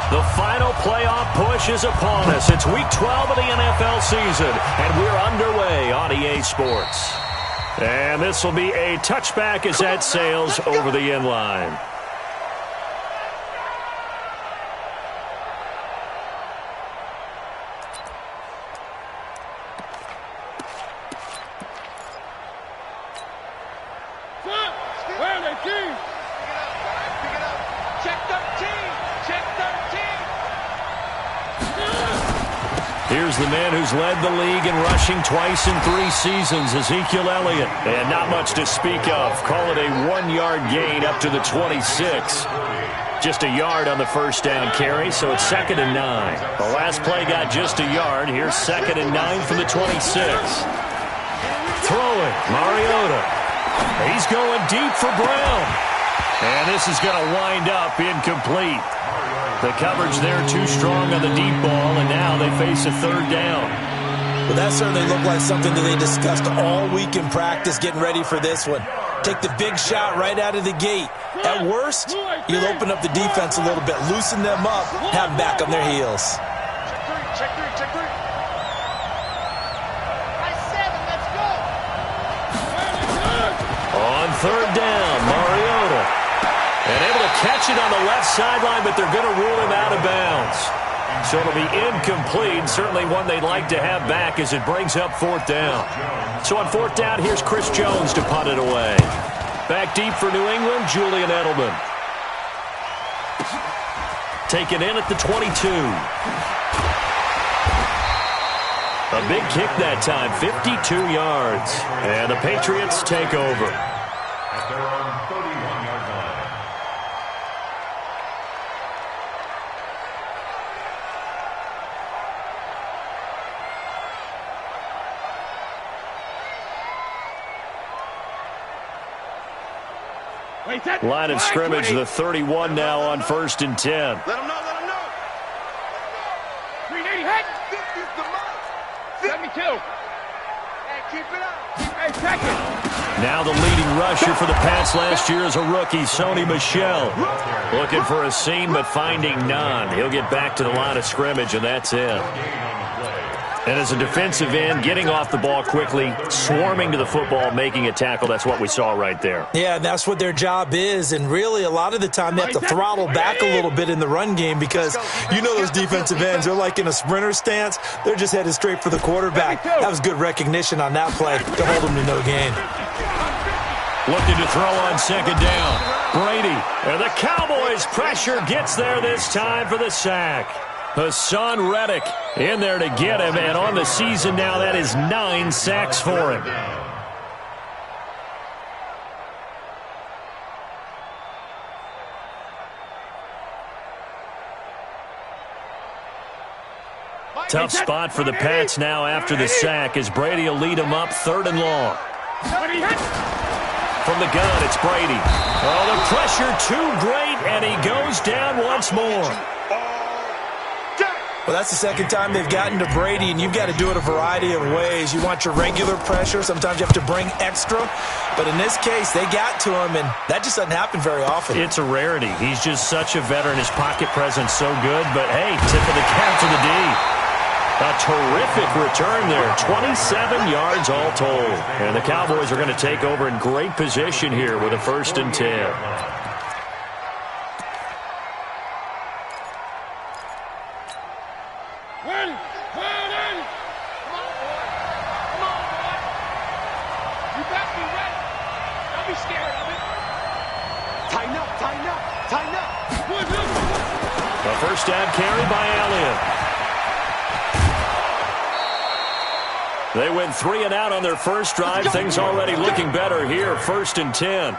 The final playoff push is upon us. It's Week 12 of the NFL season, and we're underway on EA Sports. And this will be a touchback as that sails over the end line. Here's the man who's led the league in rushing twice in 3 seasons, Ezekiel Elliott. And not much to speak of. Call it a 1-yard gain up to the 26. Just a yard on the first down carry, so it's 2nd and 9. The last play got just a yard. Here's 2nd and 9 from the 26. Throwing, Mariota. He's going deep for Brown. And this is going to wind up incomplete. The coverage there too strong on the deep ball, and now they face a 3rd down. Well, that certainly looked like something that they discussed all week in practice, getting ready for this one. Take the big shot right out of the gate. At worst, you'll open up the defense a little bit, loosen them up, have them back on their heels. Check three. Nice 7, let's go. On 3rd down, Mariota. And able to catch it on the left sideline, but they're going to rule him out of bounds. So it'll be incomplete, certainly one they'd like to have back as it brings up 4th down. So on 4th down, here's Chris Jones to punt it away. Back deep for New England, Julian Edelman. Taken in at the 22. A big kick that time, 52 yards. And the Patriots take over. Line of scrimmage, the 31 now on 1st and 10. Let him know. 380, head. 50 is the most. 72. Hey, keep it up. Hey, second. Now the leading rusher for the Pats last year is a rookie, Sony Michel. Looking for a seam, but finding none. He'll get back to the line of scrimmage, and that's it. And as a defensive end, getting off the ball quickly, swarming to the football, making a tackle, that's what we saw right there. Yeah, that's what their job is, and really a lot of the time they have to throttle back a little bit in the run game because you know those defensive ends, they're like in a sprinter stance. They're just headed straight for the quarterback. That was good recognition on that play to hold them to no gain. Looking to throw on 2nd down. Brady, and the Cowboys pressure gets there this time for the sack. Hassan Reddick in there to get him, and on the season now, that is 9 sacks for him. Tough spot for the Pats now after the sack as Brady will lead them up 3rd and long. From the gun, it's Brady. Oh, the pressure too great, and he goes down once more. Well, that's the 2nd time they've gotten to Brady, and you've got to do it a variety of ways. You want your regular pressure. Sometimes you have to bring extra. But in this case, they got to him, and that just doesn't happen very often. It's a rarity. He's just such a veteran. His pocket presence so good. But, hey, tip of the cap to the D. A terrific return there. 27 yards all told. And the Cowboys are going to take over in great position here with a 1st and 10. A 1st down carry by Elliott. They went 3 and out on their first drive. Things already looking better here. 1st and 10.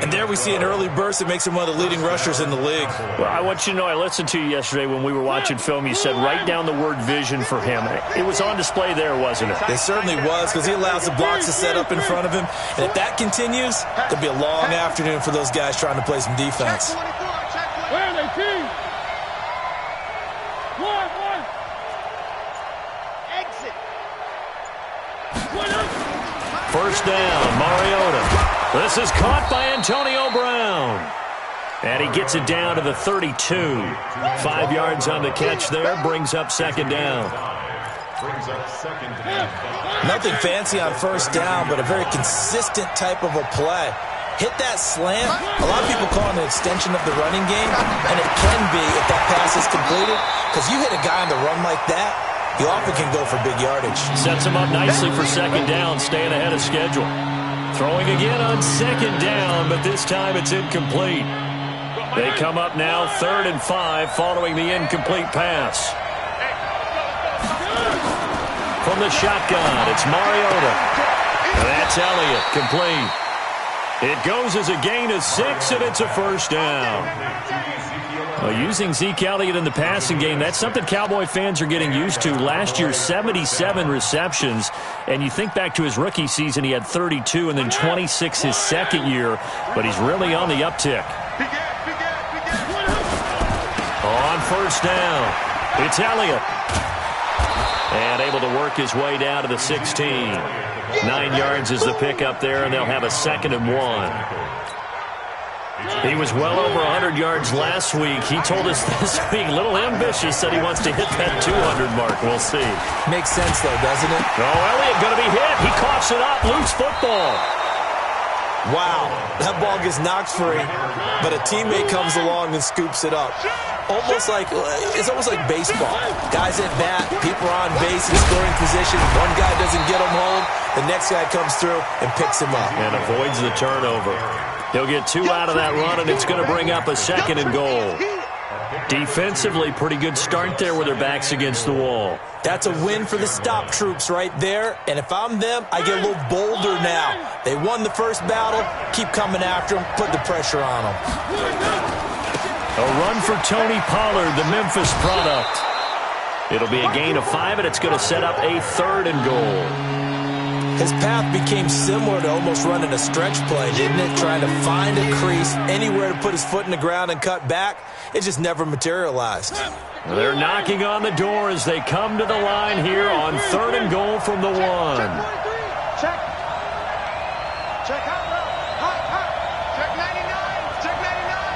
And there we see an early burst that makes him one of the leading rushers in the league. Well, I want you to know, I listened to you yesterday when we were watching film. You said write down the word vision for him. It was on display there, wasn't it? It certainly was, because he allows the blocks to set up in front of him. And if that continues, it'll be a long afternoon for those guys trying to play some defense. Where are they, team? One. Exit. 1st down, Mariota. This is caught by Antonio Brown. And he gets it down to the 32. 5 yards on the catch there, brings up second down. Nothing fancy on first down, but a very consistent type of a play. Hit that slant. A lot of people call it an extension of the running game, and it can be if that pass is completed, because you hit a guy on the run like that, you often can go for big yardage. Sets him up nicely for second down, staying ahead of schedule. Throwing again on second down, but this time it's incomplete. They come up now 3rd and 5 following the incomplete pass. From the shotgun, it's Mariota. And that's Elliott, complete. It goes as a gain of 6, and it's a first down. Well, using Zeke Elliott in the passing game, that's something Cowboy fans are getting used to. Last year, 77 receptions, and you think back to his rookie season, he had 32 and then 26 his second year, but he's really on the uptick. On first down, it's Elliott. And able to work his way down to the 16. 9 yards is the pickup there, and they'll have a 2nd and 1. He was well over 100 yards last week. He told us this week, a little ambitious, said he wants to hit that 200 mark. We'll see. Makes sense, though, doesn't it? Oh, Elliott going to be hit. He coughs it up. Loose football. Wow, that ball gets knocked free, but a teammate comes along and scoops it up. It's almost like baseball. Guys at bat, people are on base in scoring position. One guy doesn't get him home, the next guy comes through and picks him up. And avoids the turnover. He'll get 2 out of that run, and it's going to bring up a 2nd and goal. Defensively, pretty good start there with their backs against the wall. That's a win for the stop troops right there, and if I'm them, I get a little bolder now. They won the first battle, keep coming after them, put the pressure on them. A run for Tony Pollard, the Memphis product. It'll be a gain of 5, and it's going to set up a 3rd and goal. His path became similar to almost running a stretch play, didn't it? Trying to find a crease, anywhere to put his foot in the ground and cut back. It just never materialized. They're knocking on the door as they come to the line here on 3rd and goal from the 1. Check out. Hot. Check 99. Check 99.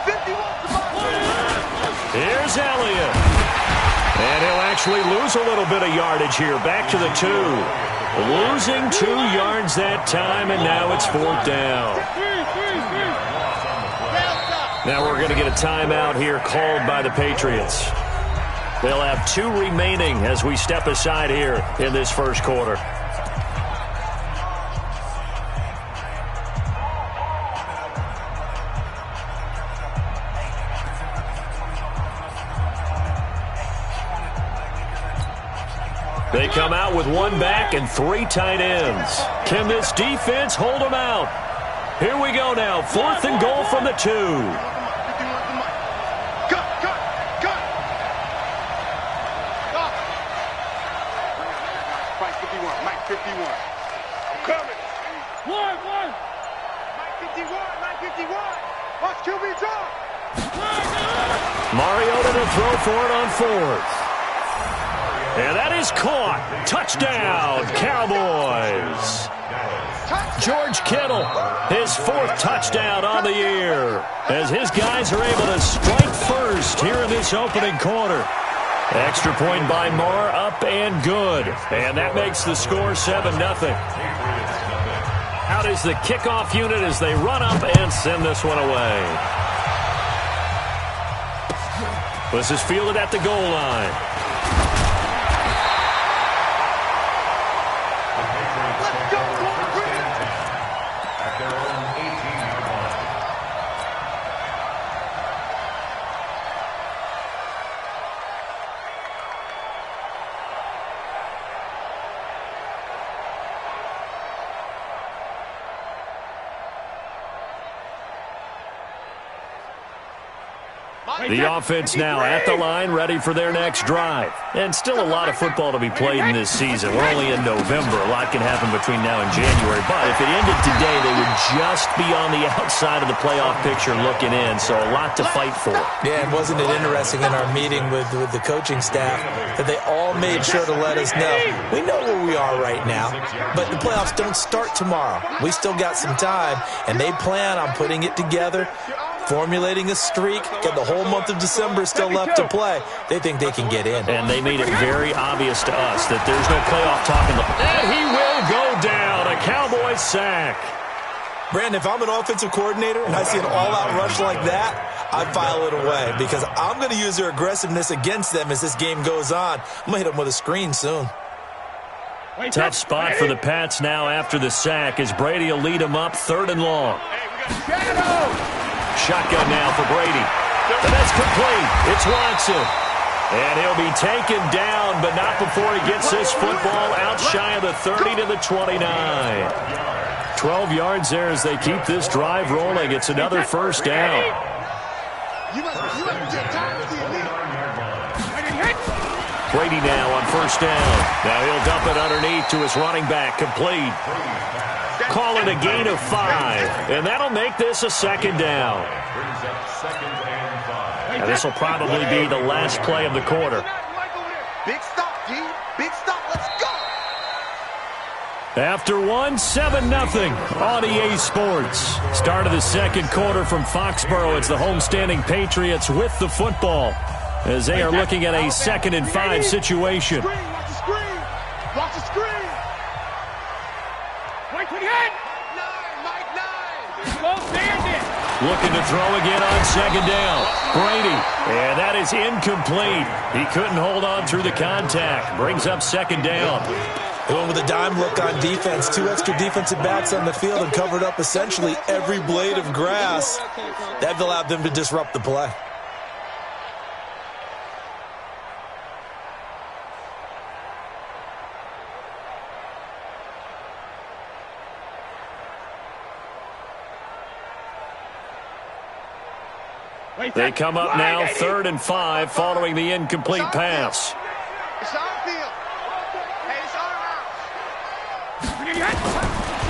51 to Here's Elliott. And he'll actually lose a little bit of yardage here. Back to the 2. Losing 2 yards that time, and now it's 4th down. Now we're going to get a timeout here called by the Patriots. They'll have 2 remaining as we step aside here in this first quarter. They come out with 1 back and 3 tight ends. Can this defense hold them out? Here we go now. 4th and goal from the 2. Mike 51. I'm coming. Mike 51. Watch QB drop. Mariota to throw for it on 4th. And that is caught. Touchdown, Cowboys. George Kittle, his 4th touchdown on the year, as his guys are able to strike first here in this opening quarter. Extra point by Marr, up and good. And that makes the score 7-0. Out is the kickoff unit as they run up and send this one away. This is fielded at the goal line. The offense now at the line, ready for their next drive. And still a lot of football to be played in this season. We're only in November. A lot can happen between now and January. But if it ended today, they would just be on the outside of the playoff picture looking in. So a lot to fight for. Yeah, and wasn't it interesting in our meeting with the coaching staff that they all made sure to let us know, we know where we are right now, but the playoffs don't start tomorrow. We still got some time, and they plan on putting it together, formulating a streak. Got the whole month of December still left to play. They think they can get in. And they made it very obvious to us that there's no playoff talk in the... And he will go down. A Cowboys sack. Brandon, if I'm an offensive coordinator and I see an all-out rush like that, I file it away because I'm going to use their aggressiveness against them as this game goes on. I'm going to hit them with a screen soon. Tough spot for the Pats now after the sack as Brady will lead them up 3rd and long. Shotgun now for Brady. And that's complete. It's Watson. And he'll be taken down, but not before he gets this football out shy of the 30 to the 29. 12 yards there as they keep this drive rolling. It's another first down. Brady now on first down. Now he'll dump it underneath to his running back. Complete. Call it a gain of 5. And that'll make this a 2nd down. And this will probably be the last play of the quarter. Big stop, G. Big stop. Let's go. After 7-0 on EA Sports. Start of the 2nd quarter from Foxborough. It's the homestanding Patriots with the football as they are looking at a 2nd and 5 situation. Watch the screen. Watch the screen. Mike 28. Mike 9. Go Bandit. Looking to throw again on 2nd down. Brady. And that is incomplete. He couldn't hold on through the contact. Brings up 2nd down. They went with a dime look on defense. 2 extra defensive backs on the field and covered up essentially every blade of grass. That allowed them to disrupt the play. They come up now 3rd and 5 following the incomplete pass. It's our field. Hey, it's our house.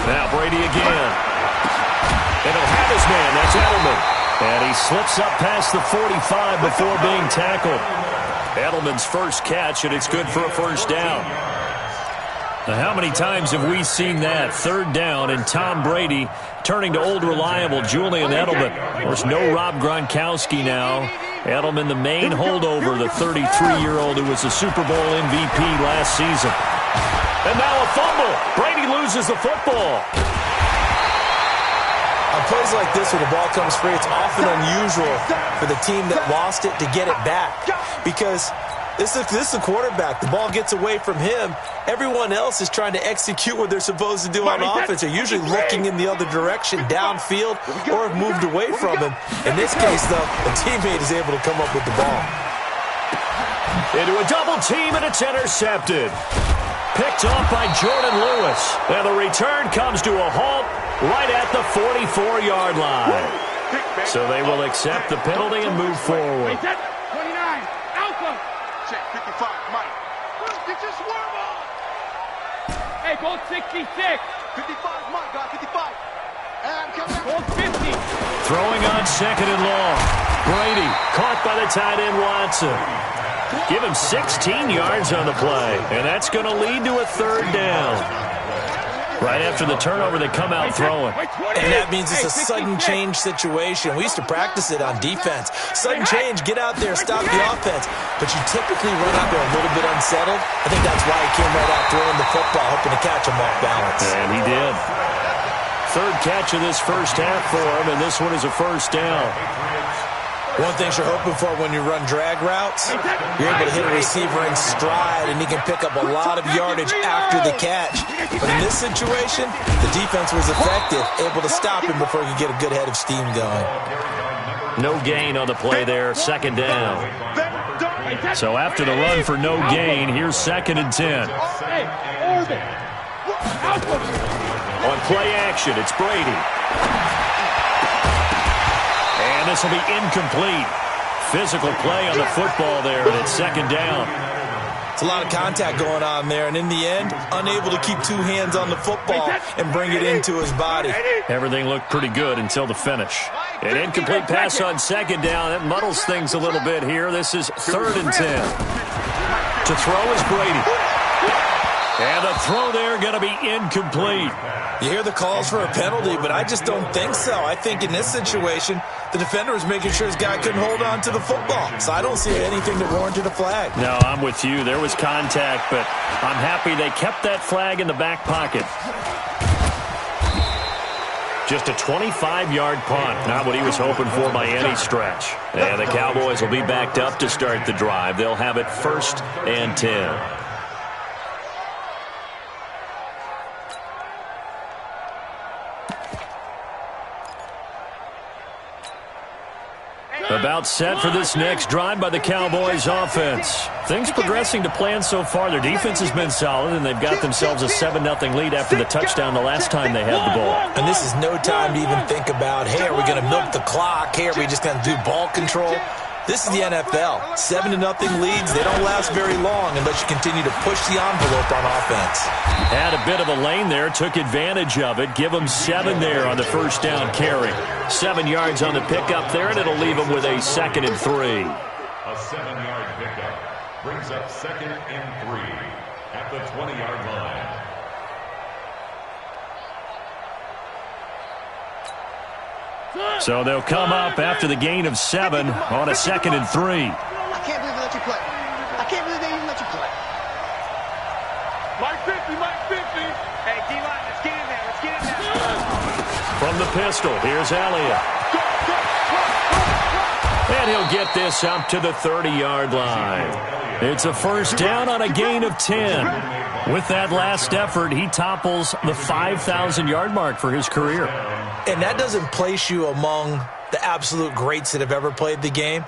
Now Brady again. And he'll have his man. That's Edelman. And he slips up past the 45 before being tackled. Edelman's first catch, and it's good for a first down. Now, how many times have we seen that? 3rd down, and Tom Brady turning to old reliable Julian Edelman. There's no Rob Gronkowski now. Edelman, the main holdover, the 33-year-old who was a Super Bowl MVP last season. And now a fumble. Brady loses the football. On plays like this where the ball comes free, it's often unusual for the team that lost it to get it back because this is the quarterback. The ball gets away from him. Everyone else is trying to execute what they're supposed to do on offense. They're usually looking in the other direction, downfield, or have moved away from him. In this case, though, the teammate is able to come up with the ball. Into a double team, and it's intercepted. Picked off by Jordan Lewis. And the return comes to a halt right at the 44-yard line. So they will accept the penalty and move forward. 29. Alpha. Check 55. Mike. Get your swarm on. Hey, goal 66. 55. Mike, got 55. And come back. Goal 50. Throwing on 2nd and long. Brady caught by the tight end Watson. Give him 16 yards on the play, and that's going to lead to a 3rd down. Right after the turnover, they come out throwing. And that means it's a sudden change situation. We used to practice it on defense. Sudden change, get out there, stop the offense. But you typically run out there a little bit unsettled. I think that's why he came right out throwing the football, hoping to catch him off balance. And he did. 3rd catch of this first half for him, and this one is a first down. One thing you're hoping for when you run drag routes, you're able to hit a receiver in stride, and he can pick up a lot of yardage after the catch. But in this situation, the defense was effective, able to stop him before he could get a good head of steam going. No gain on the play there, 2nd down. So after the run for no gain, here's 2nd and 10. On play action, it's Brady. And this will be incomplete. Physical play on the football there, and it's 2nd down. It's a lot of contact going on there, and in the end, unable to keep 2 hands on the football and bring it into his body. Everything looked pretty good until the finish. An incomplete pass on 2nd down. That muddles things a little bit here. This is 3rd and 10. To throw is Brady. And the throw there going to be incomplete. You hear the calls for a penalty, but I just don't think so. I think in this situation, the defender was making sure his guy couldn't hold on to the football. So I don't see anything that warranted a flag. No, I'm with you. There was contact, but I'm happy they kept that flag in the back pocket. Just a 25-yard punt. Not what he was hoping for by any stretch. And the Cowboys will be backed up to start the drive. They'll have it 1st and 10. About set for this next drive by the Cowboys offense. Things progressing to plan so far. Their defense has been solid, and they've got themselves a 7-0 lead after the touchdown the last time they had the ball. And this is no time to even think about, hey, are we going to milk the clock? Hey, are we just going to do ball control? This is the NFL. 7-0 leads. They don't last very long unless you continue to push the envelope on offense. Had a bit of a lane there. Took advantage of it. Give them 7 there on the first down carry. 7 yards on the pickup there, and it'll leave them with a 2nd and 3. A 7-yard pickup brings up 2nd and 3 at the 20-yard line. So they'll come up after the gain of 7 on a 2nd and 3. I can't believe they let you play. I can't believe they even let you play. Mike 50, Mike 50. Hey, D-line, let's get in there. Let's get in there. From the pistol, here's Elliott. And he'll get this up to the 30-yard line. It's a first down on a gain of 10. With that last effort, he topples the 5,000-yard mark for his career. And that doesn't place you among the absolute greats that have ever played the game,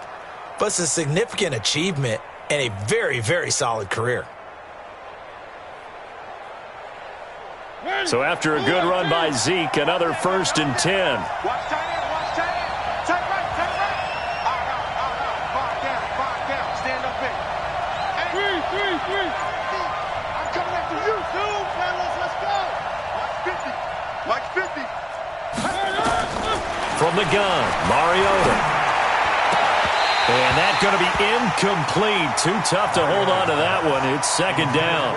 but it's a significant achievement and a very, very solid career. So after a good run by Zeke, another 1st and 10. Watch tight end, watch tight end. Tight right, tight right. All right. Five down. Stand up in. Hey. 3. I'm coming after you, dude. Fellas, let's go. Mike's 50. From the gun, Mariota. And that's going to be incomplete. Too tough to hold on to that one. It's 2nd down.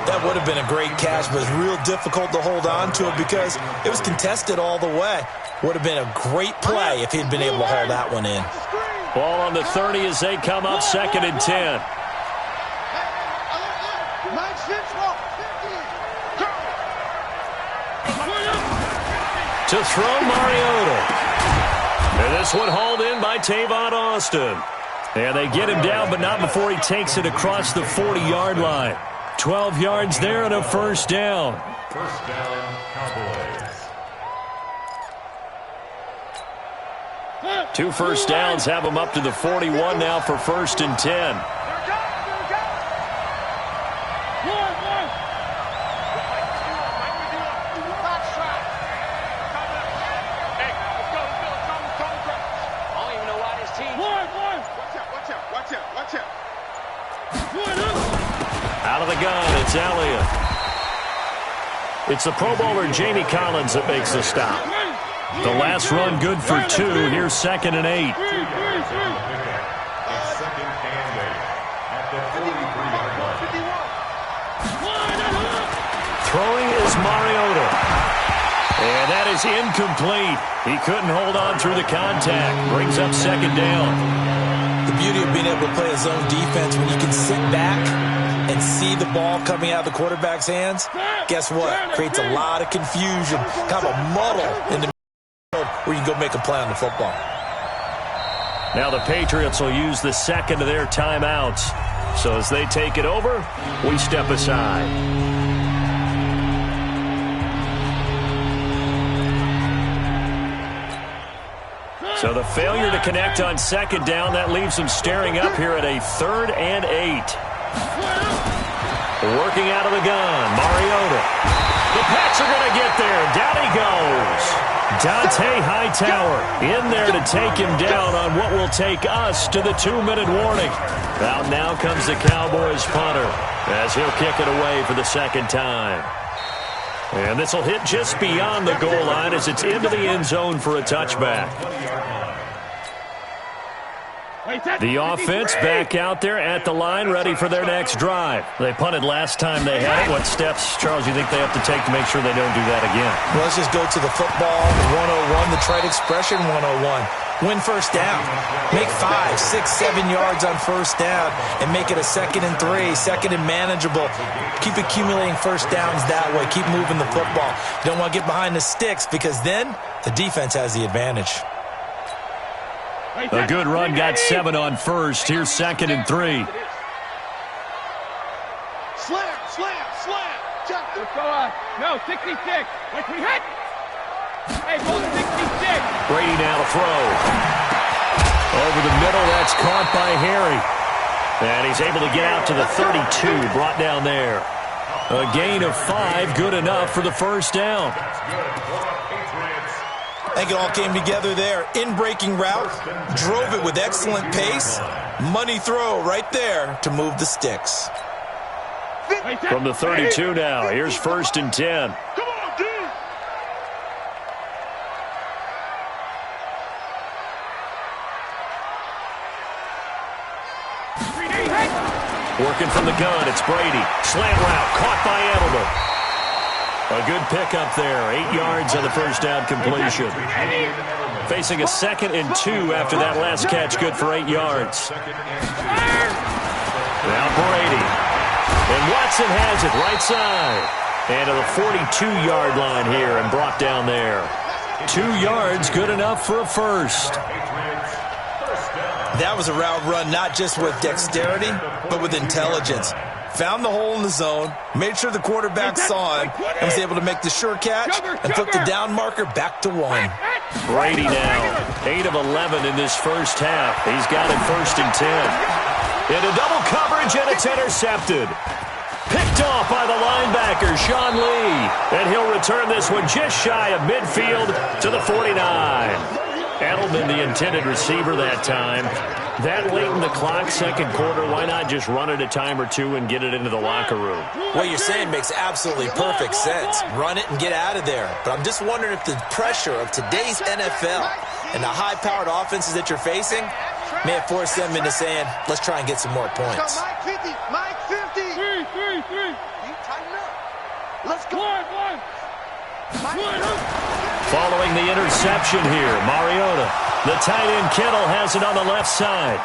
That would have been a great catch, but it's real difficult to hold on to it because it was contested all the way. Would have been a great play if he'd been able to hold that one in. Ball on the 30 as they come up 2nd and 10. To throw Mariota. And this one hauled in by Tavon Austin. And they get him down, but not before he takes it across the 40-yard line. 12 yards there and a first down. First down, Cowboys. 2 first downs have him up to the 41 now for 1st and 10. Out of the gun, it's Elliott. It's the Pro Bowler Jamie Collins that makes the stop. The last run good for 2. Here's 2nd and 8. Throwing is Mariota. And that is incomplete. He couldn't hold on through the contact. Brings up 2nd down. The beauty of being able to play a zone defense when you can sit back and see the ball coming out of the quarterback's hands, guess what? Creates a lot of confusion, kind of a muddle in the middle where you can go make a play on the football. Now the Patriots will use the 2nd of their timeouts. So as they take it over, we step aside. So the failure to connect on 2nd down, that leaves them staring up here at a 3rd and 8. Working out of the gun, Mariota. The Pats are going to get there. Down he goes. Dante Hightower in there to take him down on what will take us to the 2-minute warning. Out now comes the Cowboys punter as he'll kick it away for the 2nd time. And this will hit just beyond the goal line as it's into the end zone for a touchback. The offense back out there at the line, ready for their next drive. They punted last time they had it. What steps, Charles, you think they have to take to make sure they don't do that again? Well, let's just go to the football 101, the trite expression 101. Win first down. Make 5, 6, 7 yards on first down and make it a 2nd and 3, 2nd and manageable. Keep accumulating first downs that way. Keep moving the football. You don't want to get behind the sticks because then the defense has the advantage. A good run got 7 on first. Here's 2nd and 3. Slam, slam, slam. Let's go on. No, 66. Like we hit. Hey, go 66. Brady now to throw. Over the middle, that's caught by Harry. And he's able to get out to the 32, brought down there. A gain of 5, good enough for the first down. I think it all came together there. In-breaking route, drove it with excellent pace. Money throw right there to move the sticks. From the 32 now, here's 1st and 10. Come on, dude. Working from the gun, it's Brady. Slam route, caught by Edelman. A good pickup there, 8 yards on the first down completion. Facing a 2nd and 2 after that last catch, good for 8 yards. Now Brady. And Watson has it right side. And to the 42-yard line here and brought down there. 2 yards, good enough for a first. That was a route run not just with dexterity, but with intelligence. Found the hole in the zone, made sure the quarterback saw him, and was able to make the sure catch and flip the down marker back to 1. Brady now, 8 of 11 in this first half. He's got it 1st and 10. Into double coverage, and it's intercepted. Picked off by the linebacker, Sean Lee. And he'll return this one just shy of midfield to the 49. Edelman, the intended receiver that time. That late in the clock, 2nd quarter, why not just run it a time or two and get it into the locker room? What you're saying makes absolutely perfect sense. Run it and get out of there. But I'm just wondering if the pressure of today's NFL and the high-powered offenses that you're facing may have forced them into saying, let's try and get some more points. Mike 50, Mike 50. 3. You tighten up. Let's go. One. Following the interception here, Mariota. The tight end Kittle has it on the left side.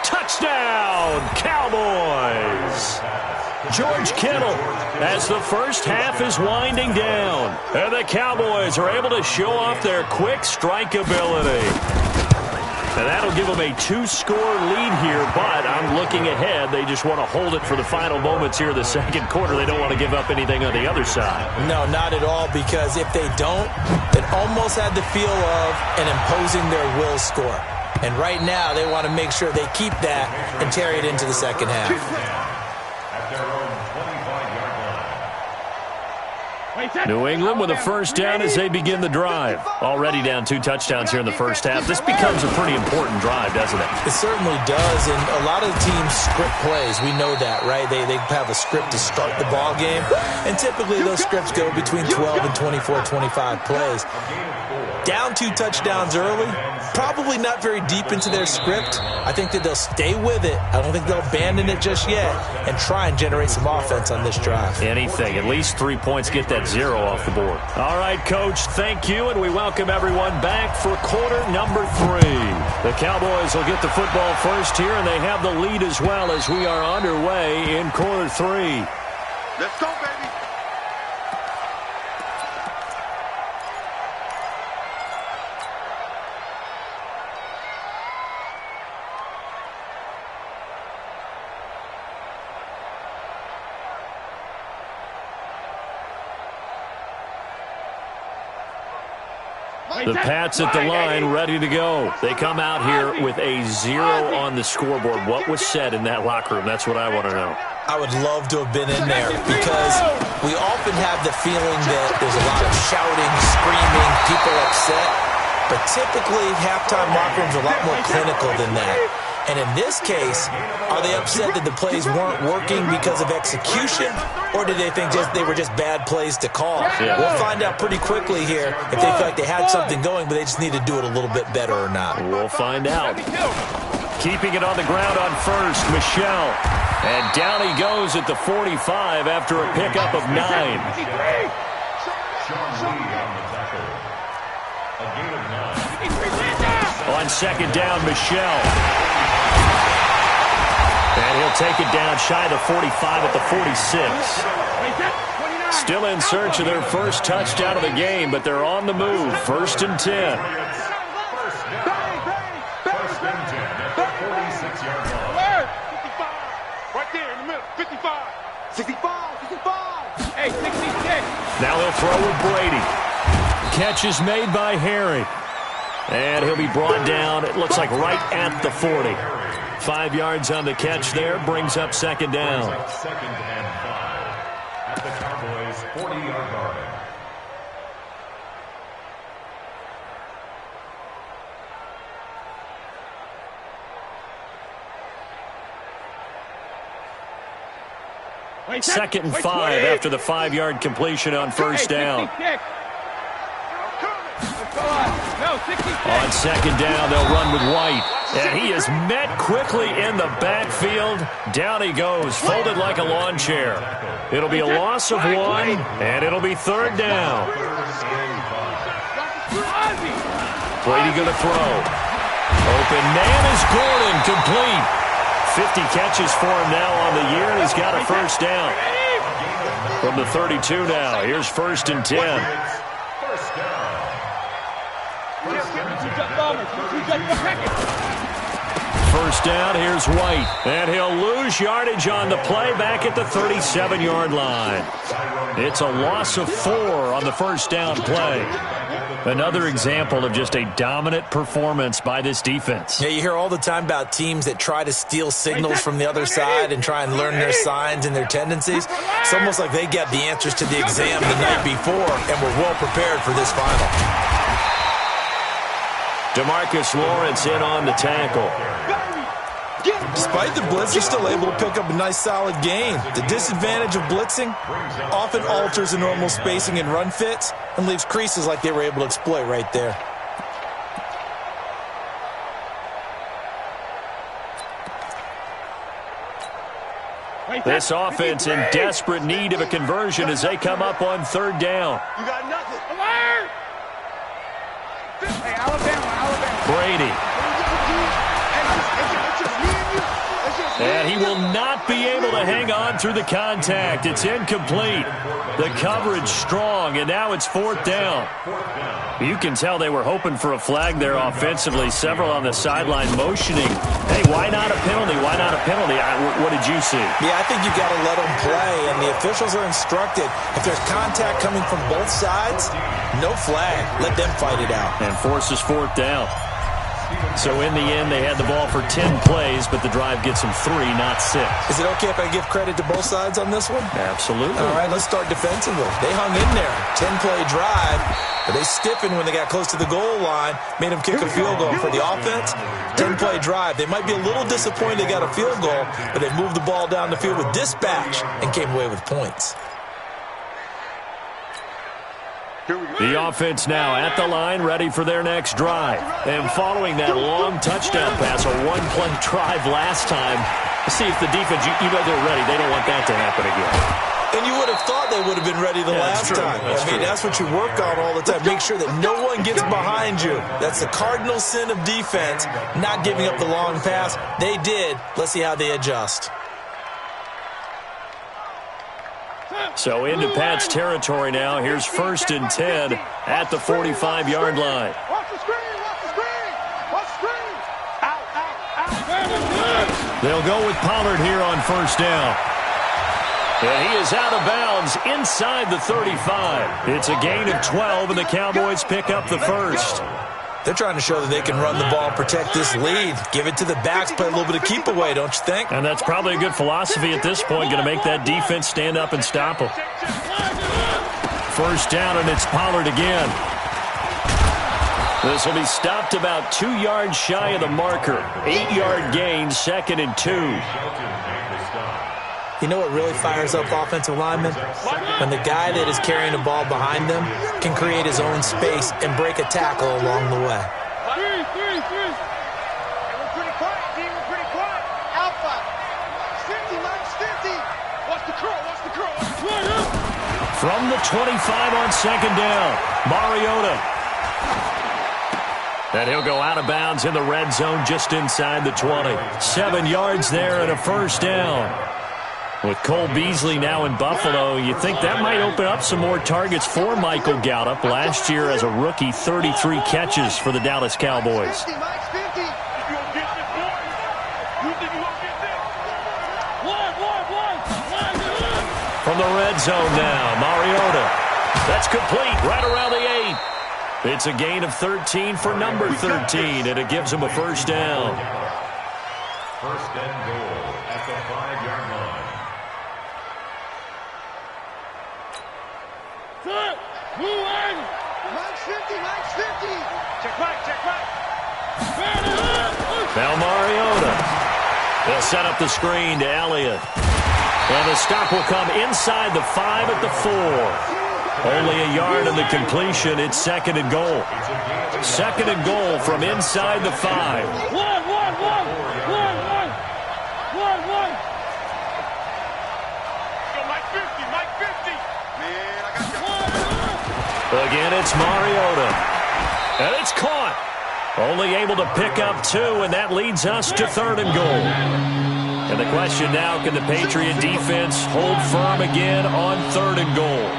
Touchdown, Cowboys! George Kittle as the first half is winding down. And the Cowboys are able to show off their quick strike ability. And that'll give them a 2-score lead here, but I'm looking ahead. They just want to hold it for the final moments here in the 2nd quarter. They don't want to give up anything on the other side. No, not at all, because if they don't, it almost had the feel of an imposing their will score. And right now, they want to make sure they keep that and carry it into the 2nd half. At their own 25-yard line. New England with a first down as they begin the drive. Already down 2 touchdowns here in the first half. This becomes a pretty important drive, doesn't it? It certainly does, and a lot of the teams script plays. We know that, right? They have a script to start the ball game, and typically those scripts go between 12 and 24, 25 plays. Down 2 touchdowns early, probably not very deep into their script. I think that they'll stay with it. I don't think they'll abandon it just yet and try and generate some offense on this drive. Anything. At least 3 points, get that 0 off the board. All right, Coach, thank you, and we welcome everyone back for quarter number 3. The Cowboys will get the football first here, and they have the lead as well as we are underway in quarter 3. Let's go, baby. The Pats at the line, ready to go. They come out here with a 0 on the scoreboard. What was said in that locker room? That's what I want to know. I would love to have been in there because we often have the feeling that there's a lot of shouting, screaming, people upset. But typically, halftime locker rooms are a lot more clinical than that. And in this case, are they upset that the plays weren't working because of execution, or did they think they were just bad plays to call? Yeah. We'll find out pretty quickly here if they feel like they had something going, but they just need to do it a little bit better or not. We'll find out. Keeping it on the ground on first, Michelle. And down he goes at the 45 after a pickup of 9. On second down, Michelle. And he'll take it down shy of the 45 at the 46. Still in search of their first touchdown of the game, but they're on the move. 1st and 10. Right there in the middle. 55. 65. 65. Hey, 66. Now they'll throw with Brady. Catch is made by Harry. And he'll be brought down, it looks like right at the 40. 5 yards on the catch there, brings up second down. Second and 5 at the Cowboys' 40-yard line. Second and 5 after the 5-yard completion on first down. On second down, they'll run with White. And he is met quickly in the backfield. Down he goes, folded like a lawn chair. It'll be a loss of 1, and it'll be third down. Brady going to throw. Open man is Gordon, complete. 50 catches for him now on the year, and he's got a first down. From the 32 now, here's 1st and 10. First down, here's White. And he'll lose yardage on the play back at the 37-yard line. It's a loss of 4 on the first down play. Another example of just a dominant performance by this defense. Yeah, you hear all the time about teams that try to steal signals from the other side and try and learn their signs and their tendencies. It's almost like they get the answers to the exam the night before and were well prepared for this final. DeMarcus Lawrence in on the tackle. Despite the blitz, they're still able to pick up a nice solid gain. The disadvantage of blitzing often alters the normal spacing and run fits and leaves creases like they were able to exploit right there. This offense in desperate need of a conversion as they come up on third down. You got nothing. Alert! Hey, Alabama. Brady. And he will not be able to hang on through the contact. It's incomplete. The coverage strong, and now it's 4th down. You can tell they were hoping for a flag there offensively. Several on the sideline motioning. Hey, why not a penalty? Why not a penalty? What did you see? Yeah, I think you've got to let them play, and the officials are instructed. If there's contact coming from both sides, no flag. Let them fight it out. And forces 4th down. So in the end, they had the ball for 10 plays, but the drive gets them 3, not 6. Is it okay if I give credit to both sides on this one? Absolutely. All right, let's start defensively. They hung in there. 10-play drive, but they stiffened when they got close to the goal line, made them kick a field goal. For the offense, 10-play drive. They might be a little disappointed they got a field goal, but they moved the ball down the field with dispatch and came away with points. The offense now at the line, ready for their next drive. And following that long touchdown pass, a one-play drive last time, see if the defense, you know they're ready. They don't want that to happen again. And you would have thought they would have been ready the last time. That's what you work on all the time. Make sure that no one gets behind you. That's the cardinal sin of defense, not giving up the long pass. They did. Let's see how they adjust. So into Pat's territory now. Here's 1st and 10 at the 45-yard line. Watch the screen. Watch the screen. Out. They'll go with Pollard here on first down. And he is out of bounds inside the 35. It's a gain of 12, and the Cowboys pick up the first. They're trying to show that they can run the ball, protect this lead, give it to the backs, play a little bit of keep away, don't you think? And that's probably a good philosophy at this point, going to make that defense stand up and stop them. First down, and it's Pollard again. This will be stopped about 2 yards shy of the marker. 8-yard gain, 2nd and 2. You know what really fires up offensive linemen? When the guy that is carrying the ball behind them can create his own space and break a tackle along the way. We're pretty quiet, D. We're pretty quiet. Alpha. 50, minus 50. Watch the curl, watch the curl. From the 25 on 2nd down, Mariota. And he'll go out of bounds in the red zone just inside the 20. 7 yards there and a 1st down. With Cole Beasley now in Buffalo, you think that might open up some more targets for Michael Gallup. Last year as a rookie, 33 catches for the Dallas Cowboys. From the red zone now, Mariota. That's complete right around the 8. It's a gain of 13 for number 13, and it gives him a 1st down. 1st and goal at the 5-yard line. Minus 50, minus 50. Check right. Now Mariota. They'll set up the screen to Elliott. And the stop will come inside the 5 at the 4. Only a yard on the completion. It's 2nd and goal. 2nd and goal from inside the 5. One. Go, Mike 50. Man, I got you. Again, it's Mariota. And it's caught. Only able to pick up 2, and that leads us to 3rd and goal. And the question now, can the Patriot defense hold firm again on 3rd and goal?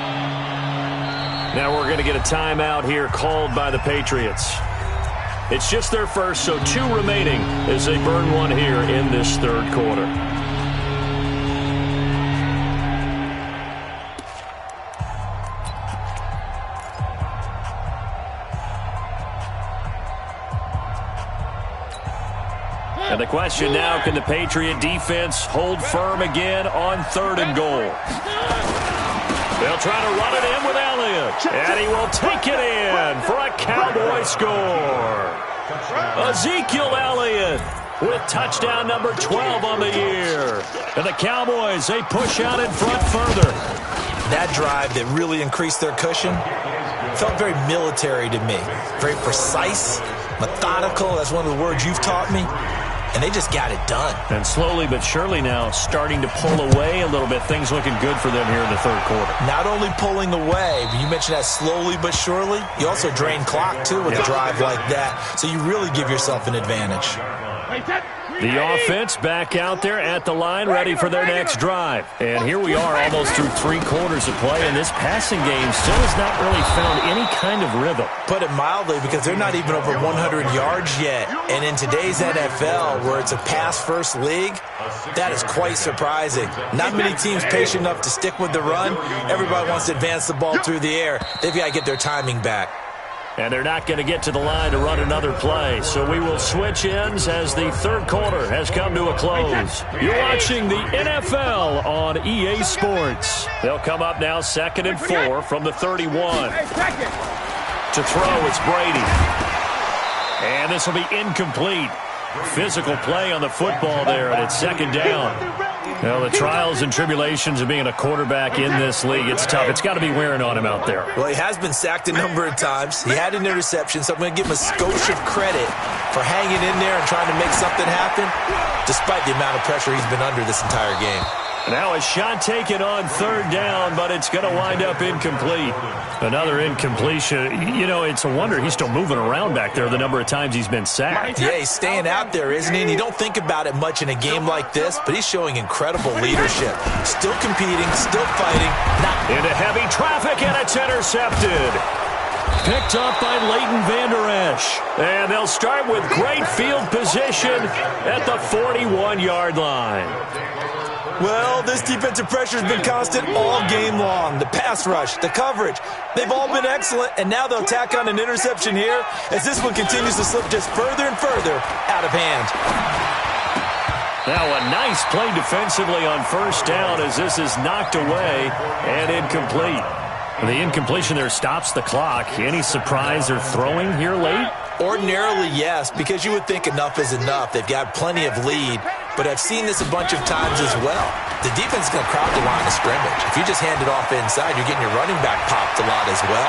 Now we're going to get a timeout here called by the Patriots. It's just their first, so 2 remaining as they burn one here in this 3rd quarter. And the question now, can the Patriot defense hold firm again on 3rd and goal? They'll try to run it in with Elliott. And he will take it in for a Cowboy score. Ezekiel Elliott with touchdown number 12 on the year. And the Cowboys, they push out in front further. That drive that really increased their cushion felt very military to me. Very precise, methodical. That's one of the words you've taught me. And they just got it done. And slowly but surely now starting to pull away a little bit. Things looking good for them here in the 3rd quarter. Not only pulling away, but you mentioned that slowly but surely. You also drain clock, too, with a drive like that. So you really give yourself an advantage. The offense back out there at the line, ready for their next drive. And here we are almost through 3 quarters of play, and this passing game still has not really found any kind of rhythm. Put it mildly, because they're not even over 100 yards yet. And in today's NFL, where it's a pass-first league, that is quite surprising. Not many teams patient enough to stick with the run. Everybody wants to advance the ball through the air. They've got to get their timing back. And they're not going to get to the line to run another play. So we will switch ends as the 3rd quarter has come to a close. You're watching the NFL on EA Sports. They'll come up now 2nd and 4 from the 31. To throw, it's Brady. And this will be incomplete. Physical play on the football there, and it's 2nd down. Well, the trials and tribulations of being a quarterback in this league, it's tough. It's got to be wearing on him out there. Well, he has been sacked a number of times. He had an interception, so I'm going to give him a skosh of credit for hanging in there and trying to make something happen, despite the amount of pressure he's been under this entire game. Now a shot taken on 3rd down, but it's going to wind up incomplete. Another incompletion. You know, it's a wonder he's still moving around back there the number of times he's been sacked. Yeah, he's staying out there, isn't he? And you don't think about it much in a game like this, but he's showing incredible leadership. Still competing, still fighting. Into heavy traffic, and it's intercepted. Picked up by Leighton Vander Esch. And they'll start with great field position at the 41-yard line. Well, this defensive pressure has been constant all game long. The pass rush, the coverage, they've all been excellent, and now they'll tack on an interception here as this one continues to slip just further and further out of hand. Now a nice play defensively on 1st down as this is knocked away and incomplete. The incompletion there stops the clock. Any surprise they're throwing here late? Ordinarily, yes, because you would think enough is enough. They've got plenty of lead, but I've seen this a bunch of times as well. The defense is going to crowd the line of scrimmage. If you just hand it off inside, you're getting your running back popped a lot as well.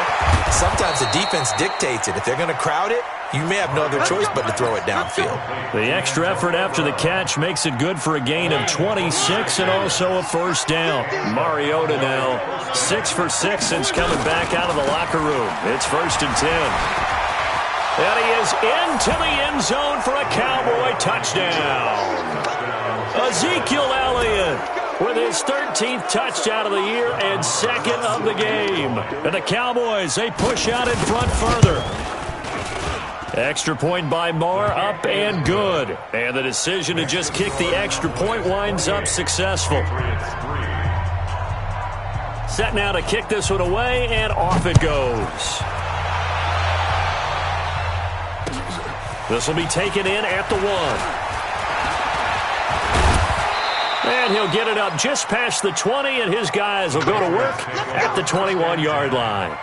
Sometimes the defense dictates it. If they're going to crowd it, you may have no other choice but to throw it downfield. The extra effort after the catch makes it good for a gain of 26 and also a first down. Mariota now 6 for 6 since coming back out of the locker room. It's 1st and 10. And he is into the end zone for a Cowboy touchdown. Ezekiel Elliott with his 13th touchdown of the year and 2nd of the game. And the Cowboys, they push out in front further. Extra point by Marr, up and good. And the decision to just kick the extra point winds up successful. Set now to kick this one away, and off it goes. This will be taken in at the 1. And he'll get it up just past the 20, and his guys will go to work at the 21-yard line.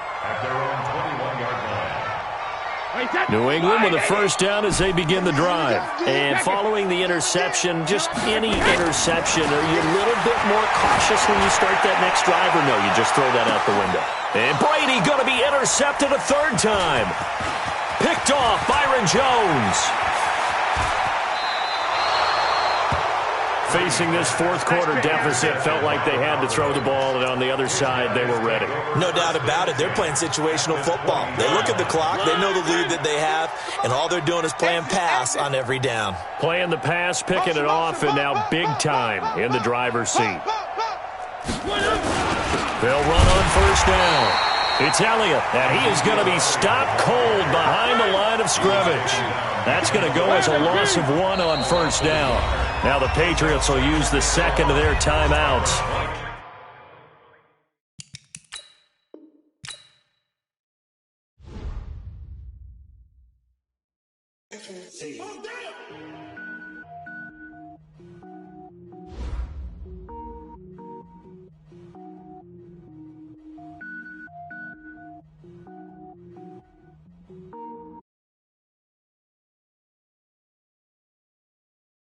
New England with a first down as they begin the drive. And following the interception, just any interception, are you a little bit more cautious when you start that next drive, or no, you just throw that out the window? And Brady going to be intercepted a 3rd time. Picked off Byron Jones. Facing this 4th quarter deficit, felt like they had to throw the ball, and on the other side, they were ready. No doubt about it. They're playing situational football. They look at the clock, they know the lead that they have, and all they're doing is playing pass on every down. Playing the pass, picking it off, and now big time in the driver's seat. They'll run on 1st down. It's Elliott, and he is going to be stopped cold behind the line of scrimmage. That's going to go as a loss of 1 on 1st down. Now the Patriots will use the 2nd of their timeouts.